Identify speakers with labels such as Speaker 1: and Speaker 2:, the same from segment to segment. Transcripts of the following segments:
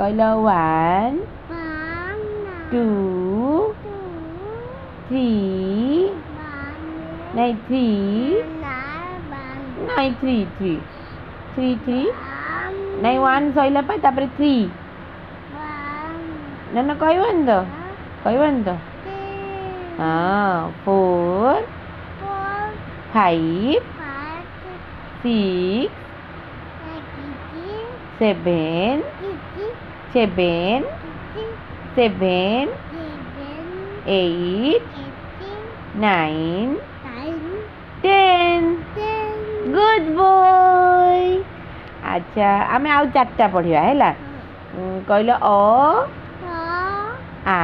Speaker 1: कहलो 1 2 3 नहीं 3 नहीं 3 3 3 3 नहीं 1 सैला पे तापर 3 ना कहबन तो हाँ 4 5 6 7 7 7 8 9 10 गुड बॉय। अच्छा आमे आउ चारटा पढ़िया हैला कहलो अ आ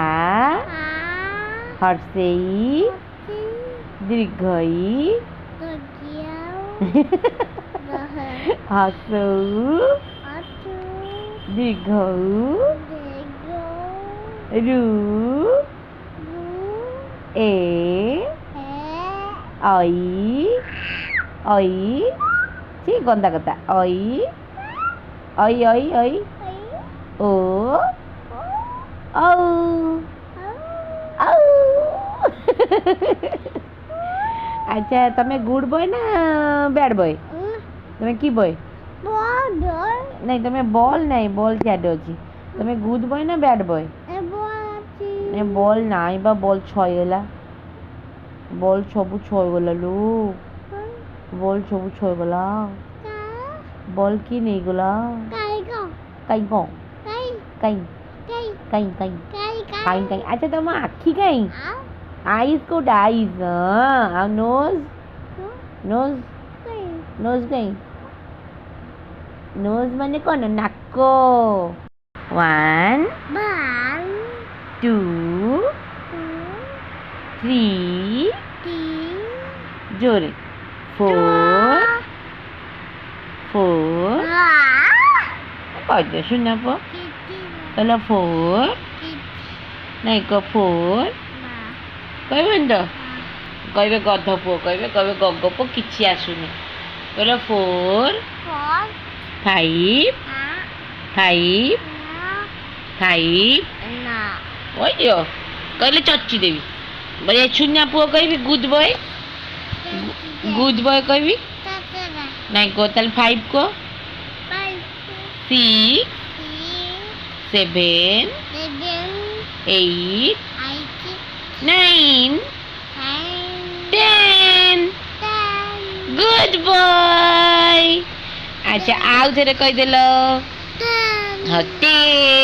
Speaker 1: हर्षेई दीर्घई हसौ दीर्घौ रु ए ऐ ठीक गंदा कथा ऐ ओ औ अच्छा तमे गुड बॉय ना बैड बॉय तमे की बॉय नहीं तमे बॉल नहीं बॉल छाड़ अच्छी तमे गुड बॉय ना बैड बॉय बॉल नहीं बा बॉल छयगला बॉल सबू छयगला लो बॉल सबू छयगला बॉल की नहीं गला कई अच्छा तुम आखी कहीं आईज को डाइज नोज नोज नोज कहीं नोज माने कौन नाको 1 2 3 जोरे 4 कहते सुना पो कहला 4 नहीं कह 4 कहबे तो कहबे गध पो कहबे गग पो किछि आसुनी कहला 4 5 ओयो कहले चच्ची देवी बढ़िया सुना पो कहबी गुड बॉय कहबी नहीं को तल 5 को 6 7 8 9 10 गुड बॉय। अच्छा आउ थे कहीदेल हाँ 10